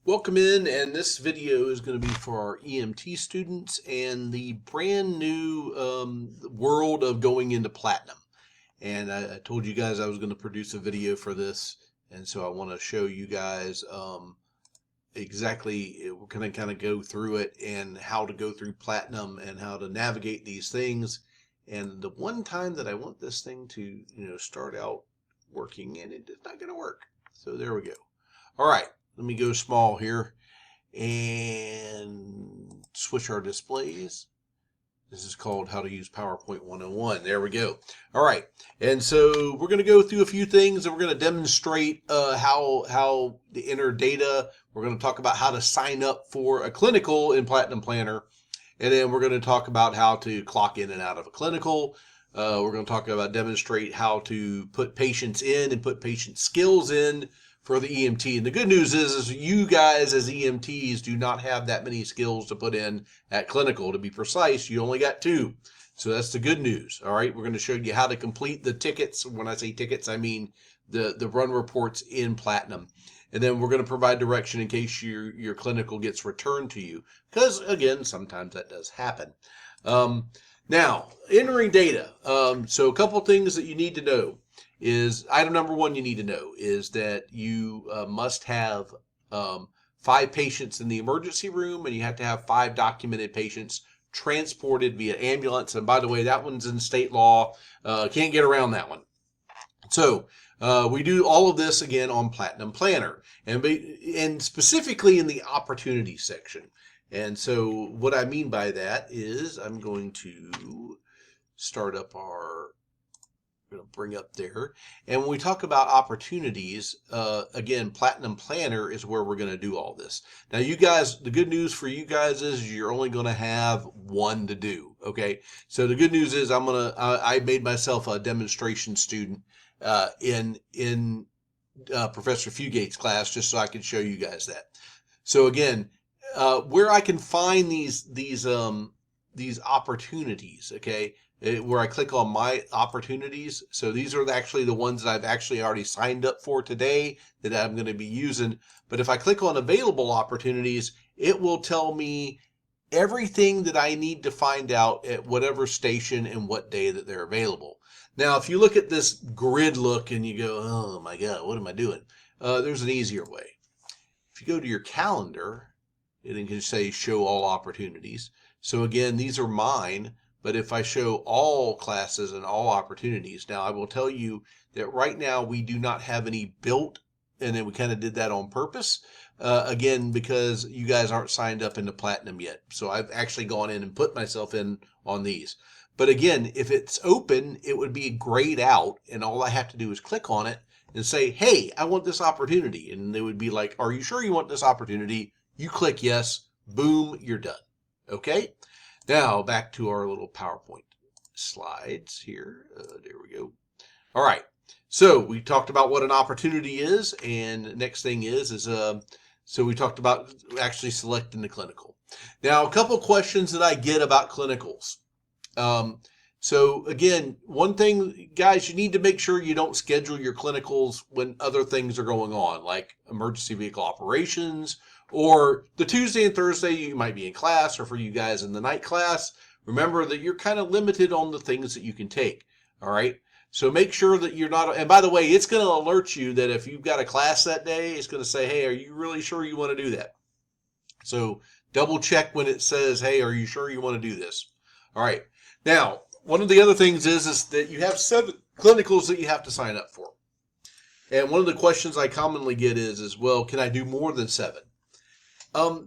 Welcome in, and this video is going to be for our EMT students and the brand new world of going into platinum. And I told you guys I was going to produce a video for this, and so I want to show you guys exactly, we're going to kind of go through it and how to go through platinum and how to navigate these things. And the one time that I want this thing to, start out working, and it's not going to work. So there we go. All right. Let me go small here and switch our displays. This is called How to Use PowerPoint 101. There we go. All right. And so we're going to go through a few things, and we're going to demonstrate how to enter data. We're going to talk about how to sign up for a clinical in Platinum Planner. And then we're going to talk about how to clock in and out of a clinical. We're going to talk about demonstrate how to put patients in and put patient skills in for the EMT. And the good news is you guys as EMTs do not have that many skills to put in at clinical. To be precise, you only got 2. So that's the good news. All right, we're going to show you how to complete the tickets. When I say tickets, I mean the run reports in Platinum. And then we're going to provide direction in case your clinical gets returned to you. Because, again, sometimes that does happen. Now, entering data. So a couple things that you need to know is item number 1 you need to know is that you must have 5 patients in the emergency room, and you have to have 5 documented patients transported via ambulance. And by the way, that one's in state law. Can't get around that one. So we do all of this again on Platinum Planner, and specifically in the opportunity section. And so what I mean by that is I'm going to start up going to bring up there. And when we talk about opportunities, again, Platinum Planner is where we're going to do all this. Now, you guys, the good news for you guys is you're only going to have 1 to do. Okay. So the good news is I made myself a demonstration student in Professor Fugate's class just so I could show you guys that. So again, where I can find these opportunities, okay, where I click on my opportunities. So these are actually the ones that I've actually already signed up for today that I'm going to be using. But if I click on available opportunities, it will tell me everything that I need to find out at whatever station and what day that they're available. Now, if you look at this grid look and you go, oh my God, what am I doing? There's an easier way. If you go to your calendar, it can say show all opportunities. So again, these are mine. But if I show all classes and all opportunities, now I will tell you that right now we do not have any built, and then we kind of did that on purpose, again, because you guys aren't signed up into Platinum yet. So I've actually gone in and put myself in on these. But again, if it's open, it would be grayed out, and all I have to do is click on it and say, hey, I want this opportunity. And they would be like, are you sure you want this opportunity? You click yes, boom, you're done. Okay? Now, back to our little PowerPoint slides here. There we go. All right. So we talked about what an opportunity is, and next thing is so we talked about actually selecting the clinical. Now, a couple questions that I get about clinicals. So again, one thing, guys, you need to make sure you don't schedule your clinicals when other things are going on, like emergency vehicle operations, or the Tuesday and Thursday you might be in class, or for you guys in the night class, remember that you're kind of limited on the things that you can take. All right. So make sure that you're not, and by the way, it's going to alert you that if you've got a class that day, it's going to say, hey, are you really sure you want to do that? So double check when it says, hey, are you sure you want to do this? All right. Now, one of the other things is that you have 7 clinicals that you have to sign up for. And one of the questions I commonly get is, well, can I do more than 7?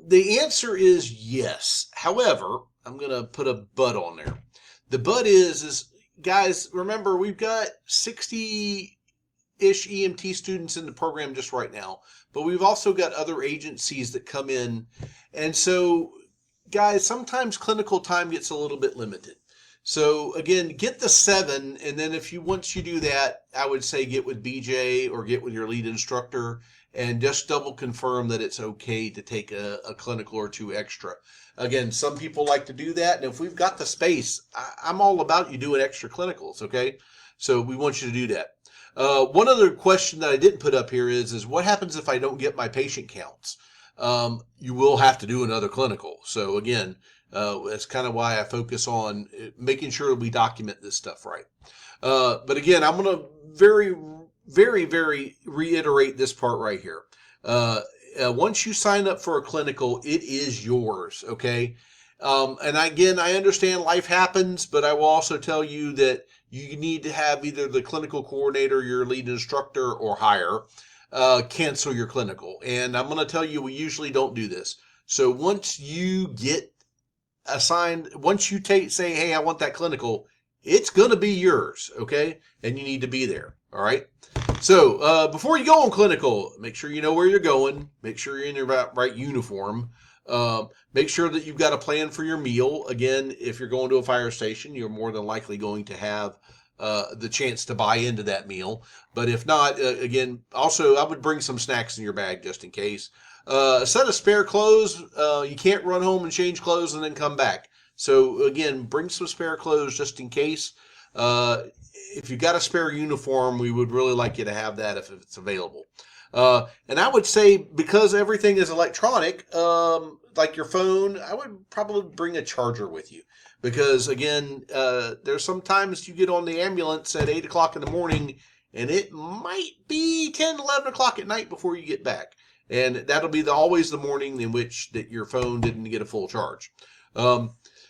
The answer is yes. However, I'm going to put a but on there. The but is guys, remember, we've got 60-ish EMT students in the program just right now, but we've also got other agencies that come in. And so, guys, sometimes clinical time gets a little bit limited. So again, get the 7, and then once you do that, I would say get with BJ or get with your lead instructor and just double confirm that it's okay to take a clinical or 2 extra. Again, some people like to do that, and if we've got the space, I'm all about you doing extra clinicals, okay? So we want you to do that. One other question that I didn't put up here is what happens if I don't get my patient counts? you will have to do another clinical. So again, that's kind of why I focus on making sure we document this stuff right. But again, I'm going to very reiterate this part right here. Once you sign up for a clinical, it is yours, okay? And again, I understand life happens, but I will also tell you that you need to have either the clinical coordinator, your lead instructor, or higher cancel your clinical. And I'm going to tell you, we usually don't do this. So once you get assigned, once you say, hey, I want that clinical, it's going to be yours, okay? And you need to be there, all right? So before you go on clinical, make sure you know where you're going. Make sure you're in your right uniform. Make sure that you've got a plan for your meal. Again, if you're going to a fire station, you're more than likely going to have the chance to buy into that meal. But if not, again, also I would bring some snacks in your bag just in case. A set of spare clothes. You can't run home and change clothes and then come back. So again, bring some spare clothes just in case. If you've got a spare uniform, we would really like you to have that if it's available. And I would say, because everything is electronic, like your phone, I would probably bring a charger with you. Because again, there's sometimes you get on the ambulance at 8 o'clock in the morning, and it might be 10, 11 o'clock at night before you get back. And that'll be always the morning in which that your phone didn't get a full charge.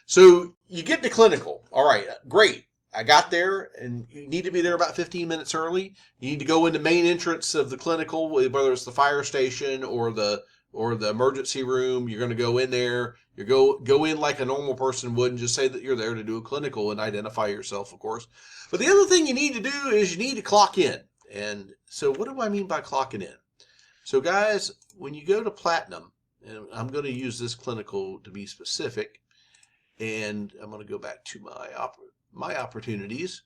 So you get to clinical. All right, great. I got there, and you need to be there about 15 minutes early. You need to go in the main entrance of the clinical, whether it's the fire station or the emergency room. You're going to go in there. You go in like a normal person would, and just say that you're there to do a clinical and identify yourself, of course. But the other thing you need to do is you need to clock in. And so what do I mean by clocking in? So guys, when you go to Platinum, and I'm going to use this clinical to be specific, and I'm going to go back to my opportunities,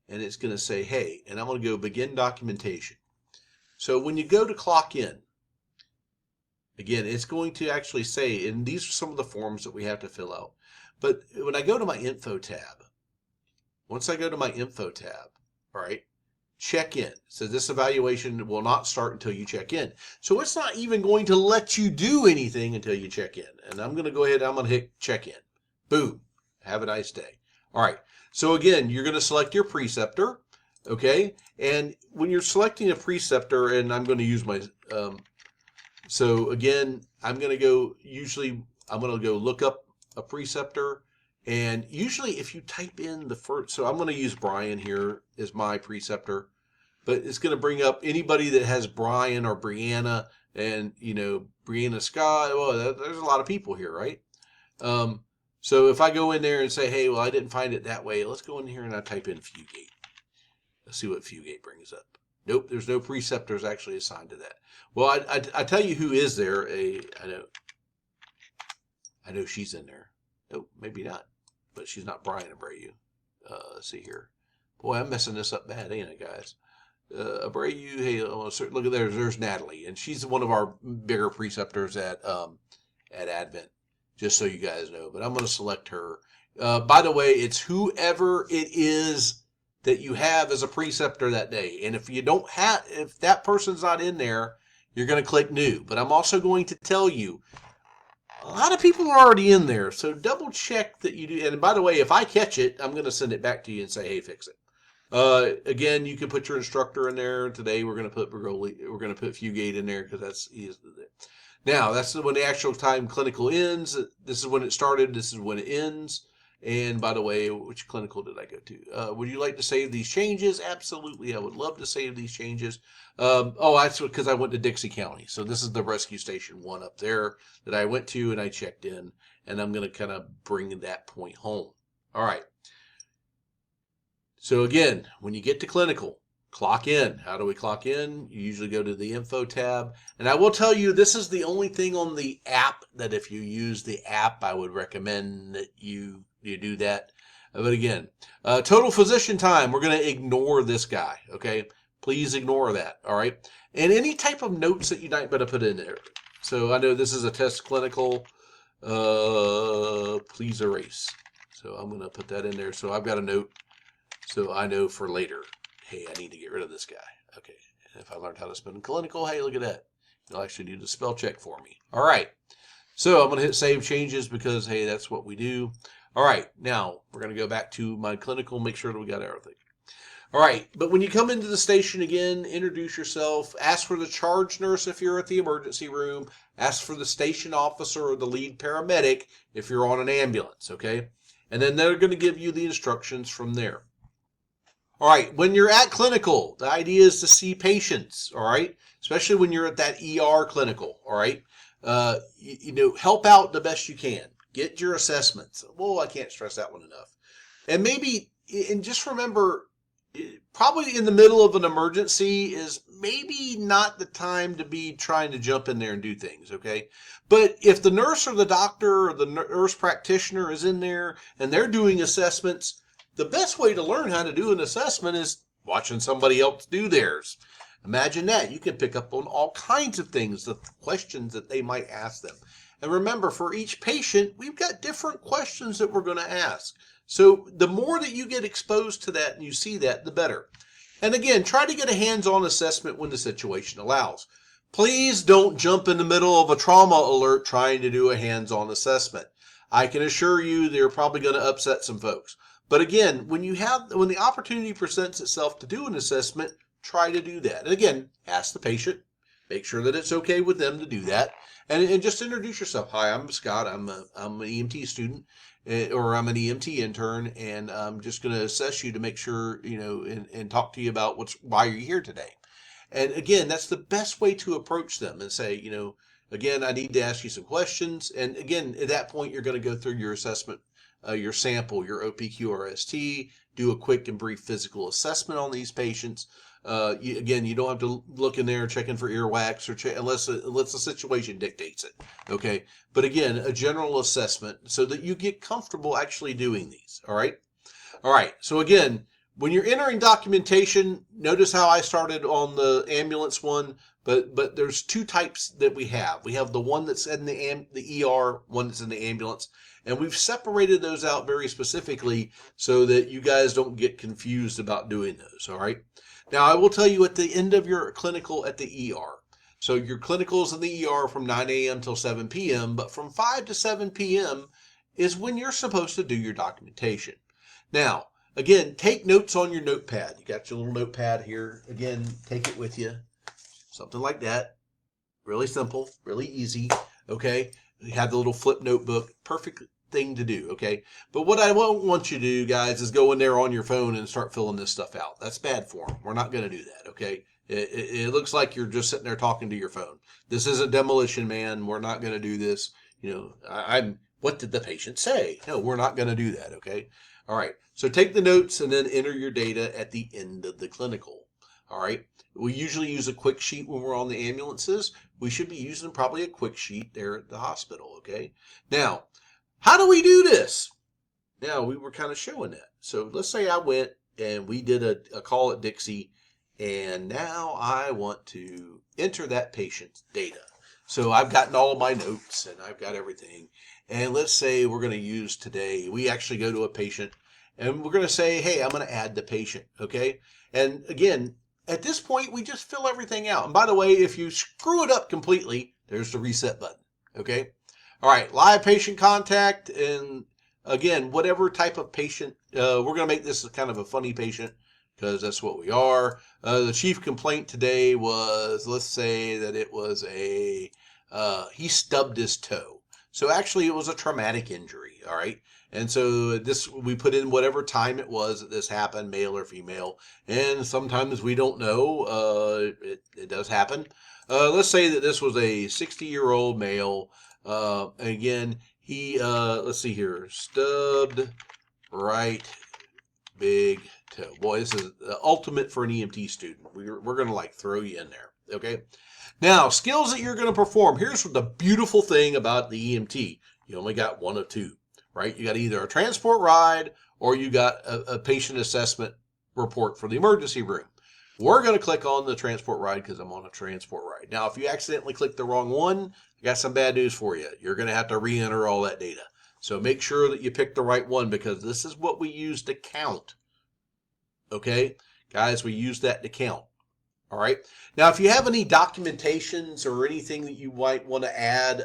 and it's going to say, hey, and I'm going to go begin documentation. So when you go to clock in, again, it's going to actually say, and these are some of the forms that we have to fill out. But when I go to my info tab, once I go to my info tab, all right, check in. So this evaluation will not start until you check in. So it's not even going to let you do anything until you check in. And I'm going to go ahead, I'm going to hit check in. Boom. Have a nice day. All right. So again, you're going to select your preceptor, okay? And when you're selecting a preceptor, and I'm going to use my, so again, I'm going to go look up a preceptor. And usually if you type in the first, so I'm going to use Brian here as my preceptor, but it's going to bring up anybody that has Brian or Brianna, and, Brianna Scott. Well, there's a lot of people here, right? So if I go in there and say, hey, well, I didn't find it that way, let's go in here and I type in Fugate. Let's see what Fugate brings up. Nope, there's no preceptors actually assigned to that. Well, I tell you who is there. I know she's in there. Nope, maybe not. But she's not Brian Abreu. Let's see here. Boy, I'm messing this up bad, ain't I, guys? Abreu, hey, look at there's Natalie, and she's one of our bigger preceptors at Advent. Just so you guys know, but I'm going to select her. By the way, it's whoever it is that you have as a preceptor that day. And if that person's not in there, you're going to click new. But I'm also going to tell you, a lot of people are already in there, so double check that you do. And by the way, if I catch it, I'm going to send it back to you and say, hey, fix it. Again, you can put your instructor in there. Today we're going to put Fugate in there because that's easy. Now, that's when the actual time clinical ends. This is when it started. This is when it ends. And by the way, which clinical did I go to? Would you like to save these changes? Absolutely. I would love to save these changes. That's because I went to Dixie County. So this is the rescue station 1 up there that I went to and I checked in. And I'm going to kind of bring that point home. All right. So again, when you get to clinical, clock in. How do we clock in? You usually go to the info tab. And I will tell you, this is the only thing on the app that if you use the app, I would recommend that you do that. But again, total physician time, we're going to ignore this guy, okay? Please ignore that, all right? And any type of notes that you might better put in there. So I know this is a test clinical. Please erase. So I'm going to put that in there. So I've got a note so I know for later. Hey, I need to get rid of this guy. Okay. And if I learned how to spell clinical, hey, look at that. You'll actually do the spell check for me. All right. So I'm going to hit save changes because, hey, that's what we do. All right. Now we're going to go back to my clinical, make sure that we got everything. All right. But when you come into the station again, introduce yourself. Ask for the charge nurse if you're at the emergency room. Ask for the station officer or the lead paramedic if you're on an ambulance, okay? And then they're going to give you the instructions from there. All right, when you're at clinical, the idea is to see patients, all right? Especially when you're at that ER clinical, all right? Help out the best you can. Get your assessments. Well, I can't stress that one enough. And just remember, probably in the middle of an emergency is maybe not the time to be trying to jump in there and do things, okay? But if the nurse or the doctor or the nurse practitioner is in there and they're doing assessments, the best way to learn how to do an assessment is watching somebody else do theirs. Imagine that. You can pick up on all kinds of things, the questions that they might ask them. And remember, for each patient, we've got different questions that we're going to ask. So the more that you get exposed to that and you see that, the better. And again, try to get a hands-on assessment when the situation allows. Please don't jump in the middle of a trauma alert trying to do a hands-on assessment. I can assure you they're probably going to upset some folks. But again, when the opportunity presents itself to do an assessment, try to do that. And again, ask the patient, make sure that it's okay with them to do that, and just introduce yourself. Hi, I'm Scott. I'm an EMT student, or I'm an EMT intern, and I'm just going to assess you to make sure and talk to you about why you're here today. And again, that's the best way to approach them and say, again, I need to ask you some questions. And again, at that point, you're going to go through your assessment. Your sample, your OPQRST, do a quick and brief physical assessment on these patients. You don't have to look in there checking for earwax unless the situation dictates it. Okay, but again, a general assessment so that you get comfortable actually doing these. All right. So again, when you're entering documentation, notice how I started on the ambulance one, but there's two types that we have. We have the one that's in the ER, one that's in the ambulance. And we've separated those out very specifically so that you guys don't get confused about doing those, all right? Now, I will tell you at the end of your clinical at the ER. So your clinicals in the ER from 9 a.m. till 7 p.m., but from 5 to 7 p.m. is when you're supposed to do your documentation. Now, again, take notes on your notepad. You got your little notepad here. Again, take it with you. Something like that. Really simple, really easy, okay? You have the little flip notebook. Perfect thing to do, okay? But what I won't want you to do, guys, is go in there on your phone and start filling this stuff out. That's bad form. We're not going to do that, okay? It looks like you're just sitting there talking to your phone. This isn't Demolition Man. We're not going to do this. What did the patient say? No, we're not going to do that, okay? All right. So take the notes and then enter your data at the end of the clinical. All right. We usually use a quick sheet when we're on the ambulances. We should be using probably a quick sheet there at the hospital, okay? Now, how do we do this? Now, we were kind of showing that. So let's say I went and we did a call at Dixie, and now I want to enter that patient's data. So I've gotten all of my notes and I've got everything. And let's say we're going to use today, we actually go to a patient and we're going to say, hey, I'm going to add the patient, okay? And again, at this point, we just fill everything out. And by the way, if you screw it up completely, there's the reset button, okay? All right, live patient contact. And again, whatever type of patient, we're going to make this kind of a funny patient because that's what we are. The chief complaint today was, let's say that it was he stubbed his toe. So actually it was a traumatic injury, all right? And so we put in whatever time it was that this happened, male or female. And sometimes we don't know. It does happen. Let's say that this was a 60-year-old male. Again, he, let's see here, stubbed right big toe. Boy, this is the ultimate for an EMT student. We're going to throw you in there. Okay. Now, skills that you're going to perform. Here's the beautiful thing about the EMT. You only got one of two. Right? You got either a transport ride or you got a patient assessment report for the emergency room. We're going to click on the transport ride because I'm on a transport ride. Now, if you accidentally click the wrong one, I got some bad news for you. You're going to have to re-enter all that data. So make sure that you pick the right one because this is what we use to count. Okay? Guys, we use that to count. All right. Now, if you have any documentations or anything that you might want to add,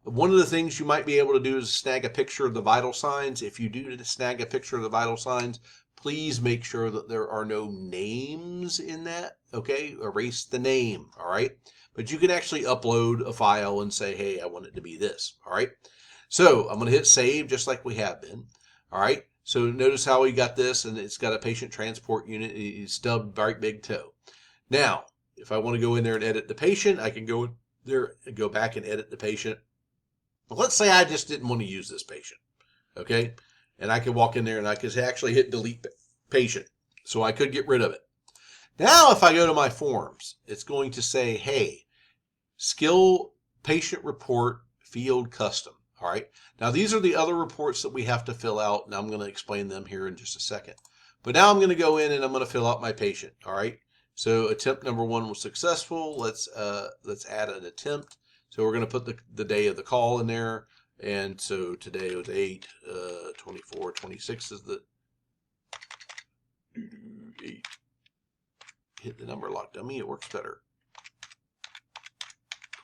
one of the things you might be able to do is snag a picture of the vital signs. If you do snag a picture of the vital signs, please make sure that there are no names in that. Okay. Erase the name. All right. But you can actually upload a file and say, hey, I want it to be this. All right. So I'm going to hit save just like we have been. All right. So notice how we got this, and it's got a patient transport unit. It's stubbed right big toe. Now, if I want to go in there and edit the patient, I can go in there and go back and edit the patient. But let's say I just didn't want to use this patient, okay? And I could walk in there and I could actually hit delete patient, so I could get rid of it. Now, if I go to my forms, it's going to say, hey, skill patient report field custom. All right. Now, these are the other reports that we have to fill out, and I'm going to explain them here in just a second. But now I'm going to go in and I'm going to fill out my patient. All right. So attempt number 1 was successful. Let's add an attempt. So we're going to put the day of the call in there. And so today was 8, 24, 26 is the 8. Hit the number lock dummy. It works better.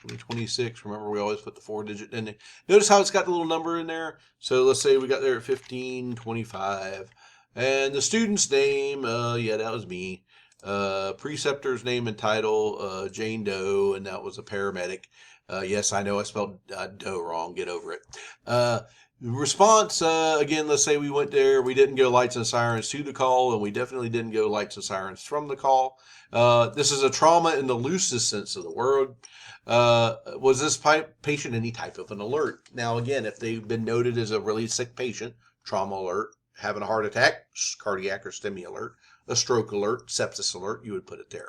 2026. Remember, we always put the 4-digit in there. Notice how it's got the little number in there. So let's say we got there at 1525. And the student's name, yeah, that was me. Preceptor's name and title, Jane Doe, and that was a paramedic. Yes, I know I spelled Doe wrong. Get over it. Response, again, let's say we went there. We didn't go lights and sirens to the call, and we definitely didn't go lights and sirens from the call. This is a trauma in the loosest sense of the word. Was this patient any type of an alert? Now, again, if they've been noted as a really sick patient, trauma alert, having a heart attack, cardiac or STEMI alert, a stroke alert, sepsis alert, you would put it there.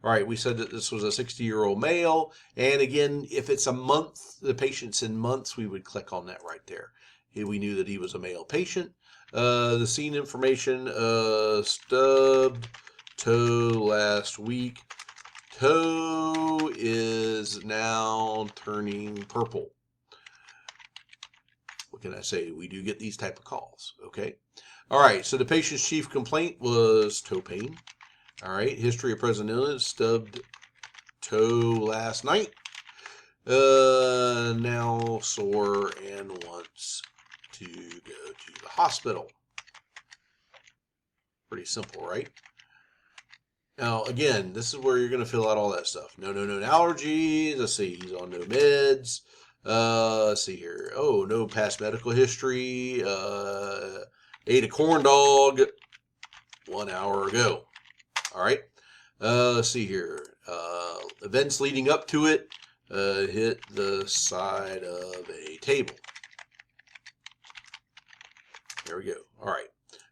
All right, we said that this was a 60-year-old male. And again, if it's a month, the patient's in months, we would click on that right there. We knew that he was a male patient. The scene information, stubbed toe last week. Toe is now turning purple. What can I say? We do get these type of calls, okay? All right, so the patient's chief complaint was toe pain. All right, history of present illness, stubbed toe last night. Now sore and wants to go to the hospital. Pretty simple, right? Now, again, this is where you're going to fill out all that stuff. No allergies. Let's see, he's on no meds. Let's see here. Oh, no past medical history. Ate a corn dog 1 hour ago. All right. Let's see here. Events leading up to it. Hit the side of a table. There we go. All right.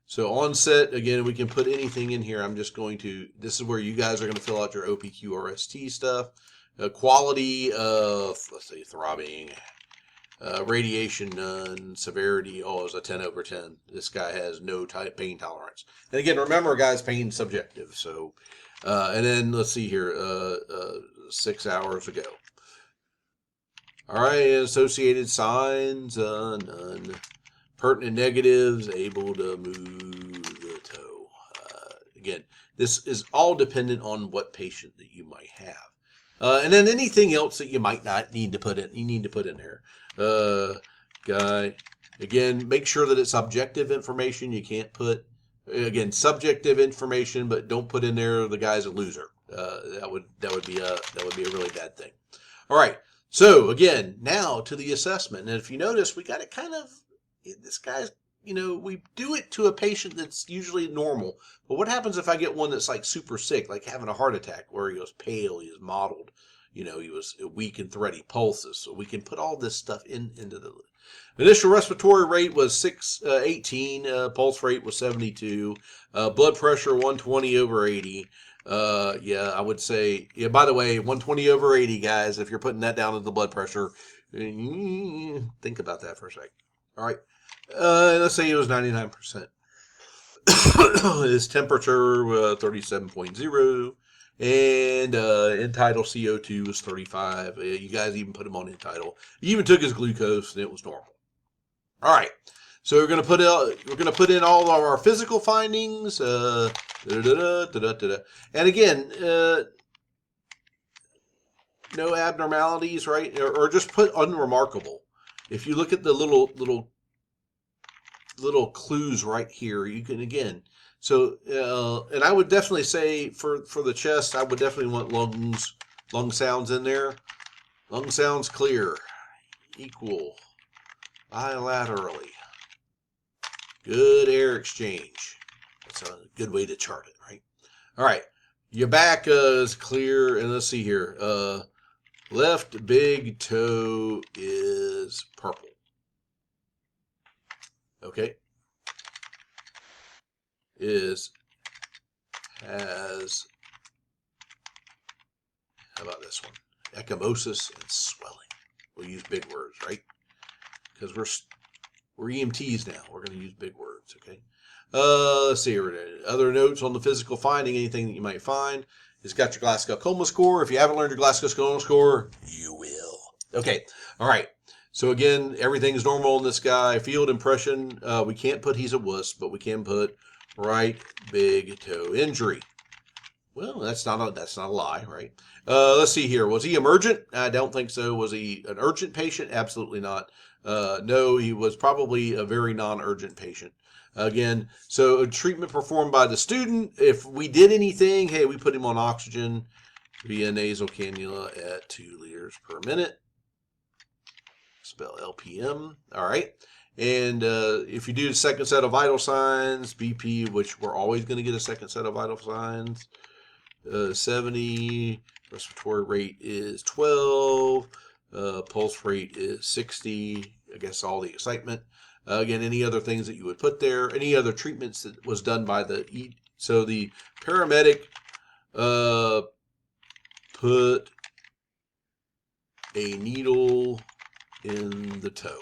So onset, again, we can put anything in here. I'm just going to, this is where you guys are going to fill out your OPQRST stuff. Quality of, let's say, throbbing. Radiation, none. Severity, oh, it's a 10/10. This guy has no pain tolerance. And again, remember, guys, pain's subjective. So, and then let's see here, 6 hours ago. All right, associated signs, none. Pertinent negatives, able to move the toe. Again, this is all dependent on what patient that you might have. And then anything else that you might not need to put in, you need to put in there. Guy, again, make sure that it's objective information. You can't put, again, subjective information, but don't put in there the guy's a loser. That would be a really bad thing. All right. So again, now to the assessment. And if you notice, we got it kind of, this guy's, we do it to a patient that's usually normal. But what happens if I get one that's like super sick, like having a heart attack, where he was pale, he was mottled, he was weak and thready pulses. So we can put all this stuff into the initial respiratory rate was 18, pulse rate was 72, blood pressure 120/80. Yeah, I would say, yeah, by the way, 120/80, guys, if you're putting that down as the blood pressure, think about that for a second. All right. Let's say it was 99%. His temperature 37.0, and end-tidal CO2 was 35. You guys even put him on end-tidal. He even took his glucose, and it was normal. All right. So we're going to put in all of our physical findings. And again, no abnormalities, right? Or just put unremarkable. If you look at the little clues right here, you can again. So and I would definitely say for the chest, I would definitely want lung sounds in there. Lung sounds clear, equal, bilaterally. Good air exchange. That's a good way to chart it, right? All right. Your back is clear. And let's see here. Left big toe is purple. Okay. Has, how about this one? Ecchymosis and swelling. We'll use big words, right? Because we're EMTs now. We're going to use big words, okay? Let's see here. Other notes on the physical finding, anything that you might find. It's got your Glasgow Coma score. If you haven't learned your Glasgow Coma score, you will. Okay. All right. So again, everything's normal in this guy. Field impression, we can't put he's a wuss, but we can put right big toe injury. Well, that's not a lie, right? Let's see here. Was he emergent? I don't think so. Was he an urgent patient? Absolutely not. No, he was probably a very non-urgent patient. Again, so treatment performed by the student. If we did anything, hey, we put him on oxygen via nasal cannula at 2 liters per minute. Spell LPM. All right. And if you do the second set of vital signs, BP, which we're always going to get a second set of vital signs, 70, respiratory rate is 12, pulse rate is 60. I guess all the excitement. Again, any other things that you would put there, any other treatments that was done by the paramedic put a needle in the toe,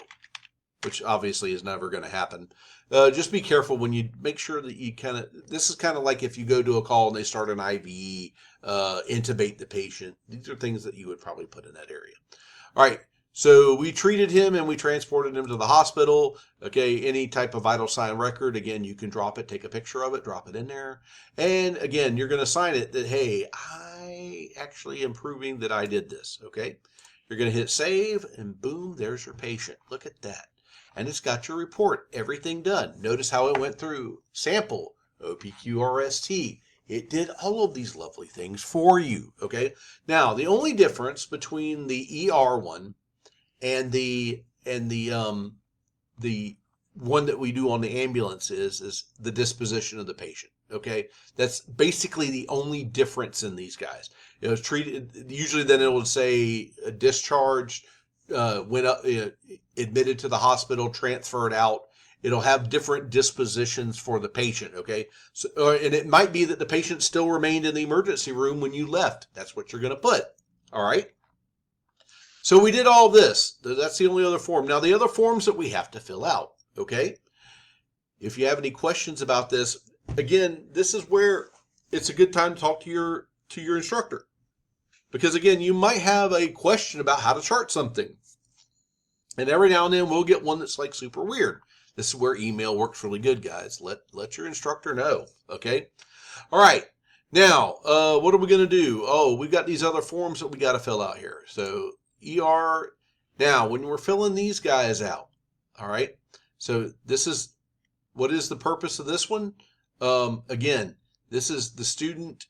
which obviously is never going to happen. Just be careful when you make sure that you this is kind of like if you go to a call and they start an IV, intubate the patient. These are things that you would probably put in that area. All right. So we treated him and we transported him to the hospital. Okay, any type of vital sign record, again, you can drop it, take a picture of it, drop it in there. And again, you're going to sign it that, hey, I actually am proving that I did this, okay? You're going to hit save and boom, there's your patient. Look at that. And it's got your report, everything done. Notice how it went through sample, OPQRST. It did all of these lovely things for you, okay? Now, the only difference between the ER one and the one that we do on the ambulance is the disposition of the patient. Okay, that's basically the only difference in these guys. It was treated usually. Then it would say discharged, went up, admitted to the hospital, transferred out. It'll have different dispositions for the patient. Okay, so and it might be that the patient still remained in the emergency room when you left. That's what you're going to put. All right. So we did all this. That's the only other form. Now, the other forms that we have to fill out, okay? If you have any questions about this, again, this is where it's a good time to talk to your instructor. Because, again, you might have a question about how to chart something. And every now and then we'll get one that's like super weird. This is where email works really good, guys. Let your instructor know, okay? All right. Now, what are we going to do? Oh, we've got these other forms that we got to fill out here. So ER. Now, when we're filling these guys out, all right, so this is, what is the purpose of this one? Again, this is the student,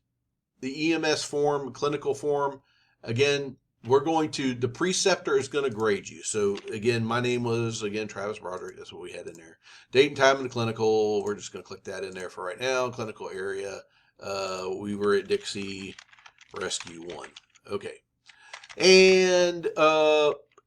the EMS form, clinical form. Again, the preceptor is going to grade you. So again, my name was, Travis Broderick. That's what we had in there. Date and time in the clinical. We're just going to click that in there for right now. Clinical area. We were at Dixie Rescue 1. Okay. And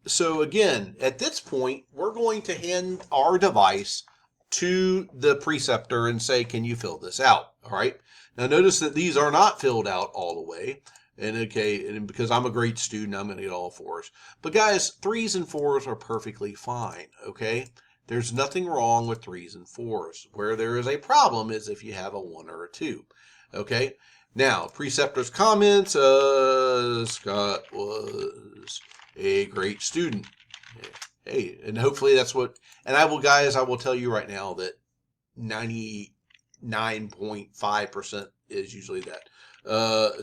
so again, at this point, we're going to hand our device to the preceptor and say, can you fill this out? All right. Now notice that these are not filled out all the way. And okay, and because I'm a great student, I'm going to get all 4s. But guys, 3s and 4s are perfectly fine. Okay. There's nothing wrong with 3s and 4s. Where there is a problem is if you have a 1 or a 2. Okay. Now, preceptor's comments, Scott was a great student. Hey, and hopefully that's what, and I will tell you right now that 99.5% is usually that.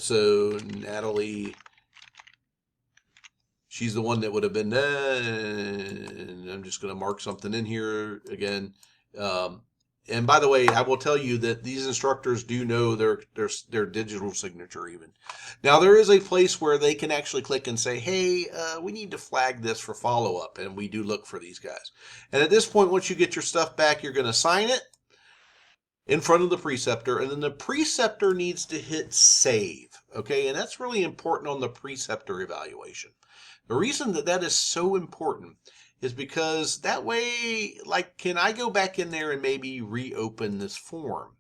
So Natalie, she's the one that would have been, and I'm just going to mark something in here again. And by the way, I will tell you that these instructors do know their digital signature even. Now, there is a place where they can actually click and say, hey, we need to flag this for follow-up, and we do look for these guys. And at this point, once you get your stuff back, you're going to sign it in front of the preceptor, and then the preceptor needs to hit save, okay? And that's really important on the preceptor evaluation. The reason that that is so important is because that way, like, can I go back in there and maybe reopen this form?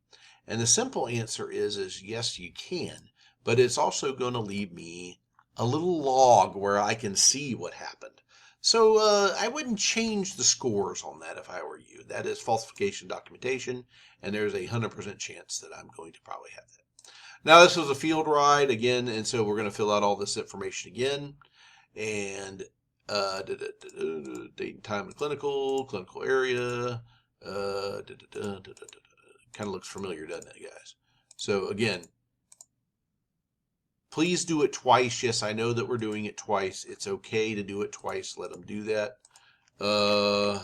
And the simple answer is yes, you can, but it's also going to leave me a little log where I can see what happened. So I wouldn't change the scores on that if I were you. That is falsification documentation, and there's a 100% chance that I'm going to probably have that. Now, this was a field ride again, and so we're going to fill out all this information again. And date and time of clinical area. Kind of looks familiar, doesn't it, guys? So again, please do it twice. Yes, I know that we're doing it twice. It's okay to do it twice. Let them do that. All right.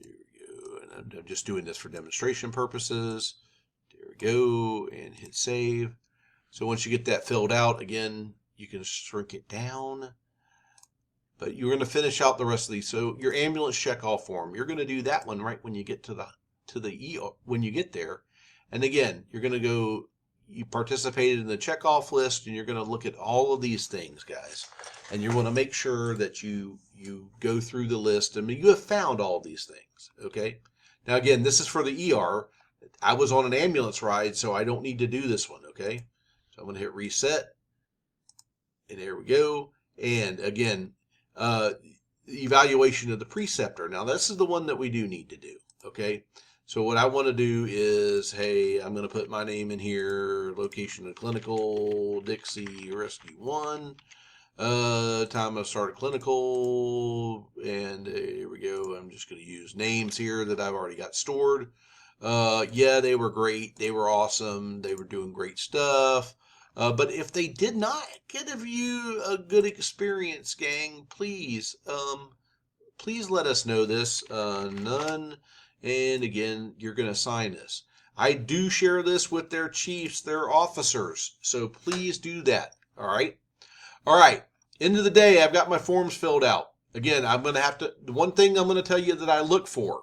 Here we go. And I'm just doing this for demonstration purposes. There we go. And hit save. So once you get that filled out, again, you can shrink it down. But you're going to finish out the rest of these. So your ambulance check-off form, you're going to do that one right when you get to the ER, when you get there. And again, you're going to go, you participated in the check-off list, and you're going to look at all of these things, guys. And you want to make sure that you go through the list. I mean, you have found all these things, okay? Now, again, this is for the ER. I was on an ambulance ride, so I don't need to do this one, okay? So I'm going to hit reset. And there we go. And again, evaluation of the preceptor. Now, this is the one that we do need to do, okay? So what I want to do is, hey, I'm going to put my name in here, location of clinical, Dixie Rescue 1, time of start of clinical, and here we go. I'm just going to use names here that I've already got stored. Yeah, they were great. They were awesome. They were doing great stuff. But if they did not give you a good experience, gang, please let us know this. None. And again, you're going to sign this. I do share this with their chiefs, their officers. So please do that. All right. All right. End of the day, I've got my forms filled out. Again, I'm going to have to, the one thing I'm going to tell you that I look for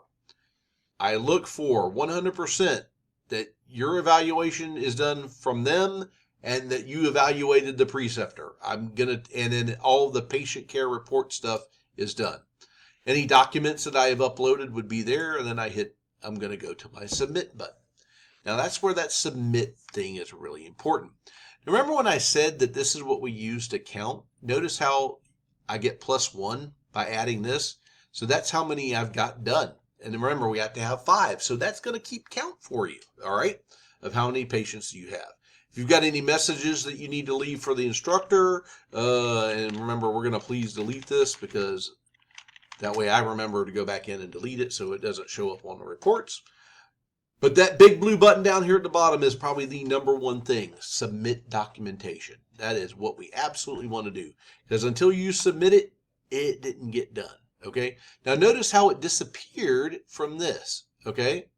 100% that your evaluation is done from them and that you evaluated the preceptor. And then all the patient care report stuff is done. Any documents that I have uploaded would be there, and then I'm going to go to my submit button. Now that's where that submit thing is really important. Remember when I said that this is what we use to count? Notice how I get +1 by adding this. So that's how many I've got done. And remember, we have to have 5. So that's going to keep count for you, all right, of how many patients you have. If you've got any messages that you need to leave for the instructor, and remember, we're going to please delete this because that way I remember to go back in and delete it so it doesn't show up on the reports. But that big blue button down here at the bottom is probably the number one thing, submit documentation. That is what we absolutely want to do. Because until you submit it, it didn't get done. Okay. Now notice how it disappeared from this. Okay.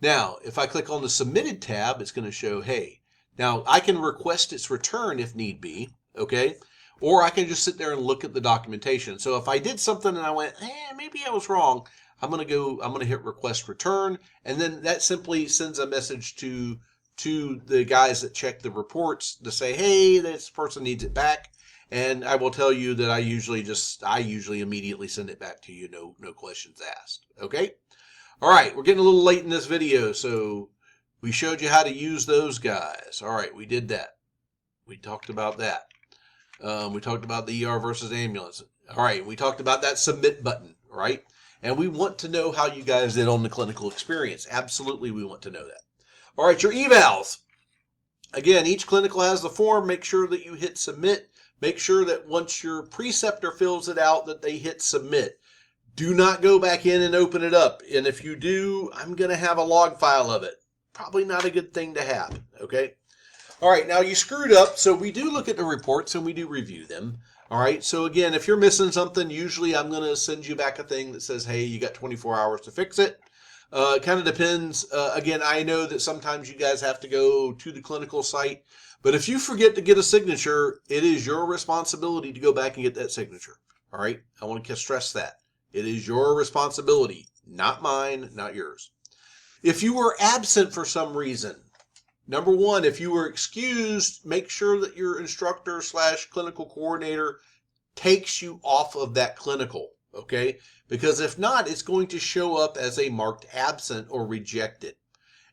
Now, if I click on the submitted tab, it's going to show, hey, now I can request its return if need be. Okay. Or I can just sit there and look at the documentation. So if I did something and I went, maybe I was wrong, I'm going to hit request return. And then that simply sends a message to the guys that check the reports to say, hey, this person needs it back. And I will tell you that I usually immediately send it back to you. No questions asked. Okay. All right. We're getting a little late in this video. So we showed you how to use those guys. All right. We did that. We talked about that. We talked about the ER versus ambulance. All right. We talked about that submit button, right? And we want to know how you guys did on the clinical experience. Absolutely. We want to know that. All right. Your evals. Again, each clinical has the form. Make sure that you hit submit. Make sure that once your preceptor fills it out that they hit submit. Do not go back in and open it up. And if you do, I'm going to have a log file of it. Probably not a good thing to have, okay? All right, now you screwed up, so we do look at the reports and we do review them. All right, so again, if you're missing something, usually I'm going to send you back a thing that says, hey, you got 24 hours to fix it. It kind of depends. Again, I know that sometimes you guys have to go to the clinical site, but if you forget to get a signature, it is your responsibility to go back and get that signature. All right, I want to stress that. It is your responsibility, not mine, not yours. If you were absent for some reason, number one, if you were excused, make sure that your instructor / clinical coordinator takes you off of that clinical, okay? Because if not, it's going to show up as a marked absent or rejected.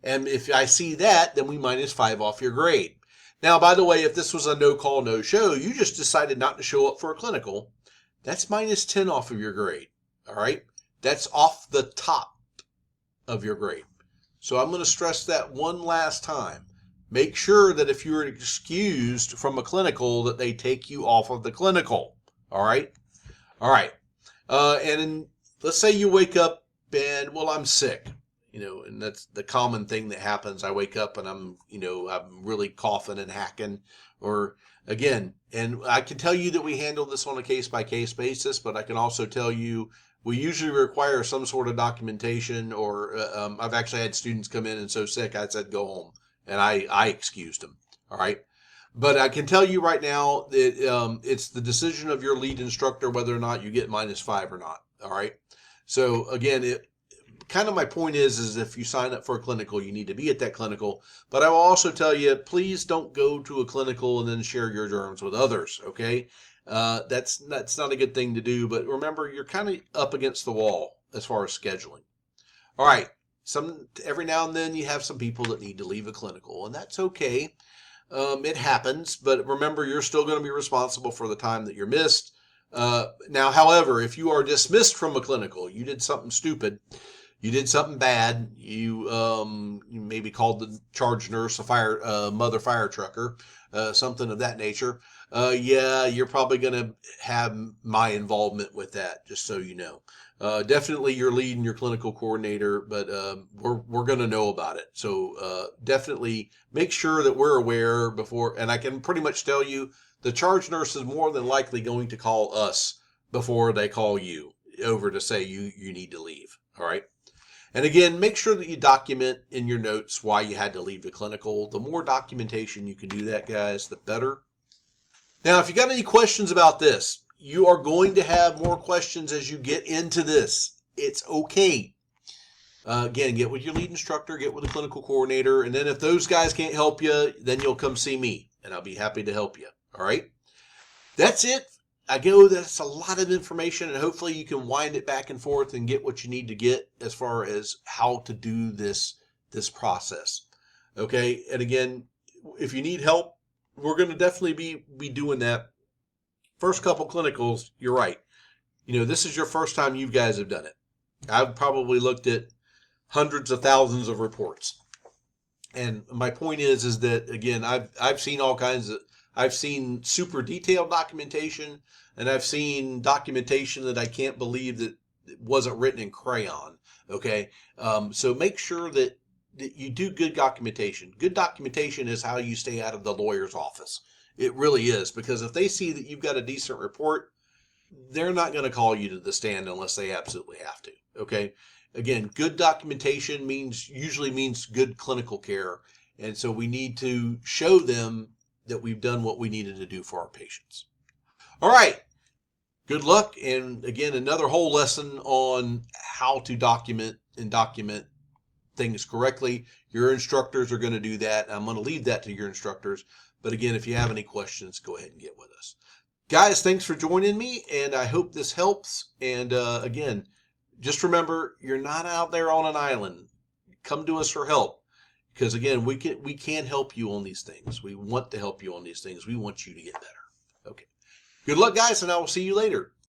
And if I see that, then we -5 off your grade. Now, by the way, if this was a no call, no show, you just decided not to show up for a clinical, that's -10 off of your grade, all right? That's off the top of your grade. So I'm going to stress that one last time. Make sure that if you're excused from a clinical that they take you off of the clinical, all right? All right. And then let's say you wake up and, well, I'm sick, and that's the common thing that happens. I wake up and I'm really coughing and hacking, or again, and I can tell you that we handle this on a case-by-case basis, but I can also tell you we usually require some sort of documentation, or I've actually had students come in and so sick I said go home, and I excused them, all right? But I can tell you right now that it's the decision of your lead instructor whether or not you get -5 or not. All right. So again, kind of my point is if you sign up for a clinical, you need to be at that clinical. But I will also tell you, please don't go to a clinical and then share your germs with others. Okay. That's not a good thing to do. But remember, you're kind of up against the wall as far as scheduling. All right. Every now and then you have some people that need to leave a clinical, and that's okay. It happens, but remember, you're still going to be responsible for the time that you're missed. Now, however, if you are dismissed from a clinical, you did something stupid, you did something bad, you maybe called the charge nurse a mother fire trucker, something of that nature. Yeah, you're probably going to have my involvement with that, just so you know. Definitely your lead and your clinical coordinator, but we're going to know about it. So definitely make sure that we're aware before, and I can pretty much tell you the charge nurse is more than likely going to call us before they call you over to say you need to leave. All right. And again, make sure that you document in your notes why you had to leave the clinical. The more documentation you can do that, guys, the better. Now, if you got any questions about this, you are going to have more questions as you get into this. It's okay. Again, get with your lead instructor, get with the clinical coordinator, and then if those guys can't help you, then you'll come see me, and I'll be happy to help you. All right? That's it. That's a lot of information, and hopefully you can wind it back and forth and get what you need to get as far as how to do this process. Okay? And again, if you need help, we're going to definitely be doing that. First couple clinicals, you're right. This is your first time you guys have done it. I've probably looked at hundreds of thousands of reports. And my point is that, again, I've seen all kinds of, I've seen super detailed documentation, and I've seen documentation that I can't believe that it wasn't written in crayon. Okay. So make sure that you do good documentation. Good documentation is how you stay out of the lawyer's office. It really is, because if they see that you've got a decent report, they're not going to call you to the stand unless they absolutely have to. Okay. Again, good documentation usually means good clinical care. And so we need to show them that we've done what we needed to do for our patients. All right. Good luck. And again, another whole lesson on how to document things correctly. Your instructors are going to do that. I'm going to leave that to your instructors. But again, if you have any questions, go ahead and get with us. Guys, thanks for joining me, and I hope this helps. And again, just remember, you're not out there on an island. Come to us for help, because again, we can help you on these things. We want to help you on these things. We want you to get better. Okay. Good luck, guys, and I will see you later.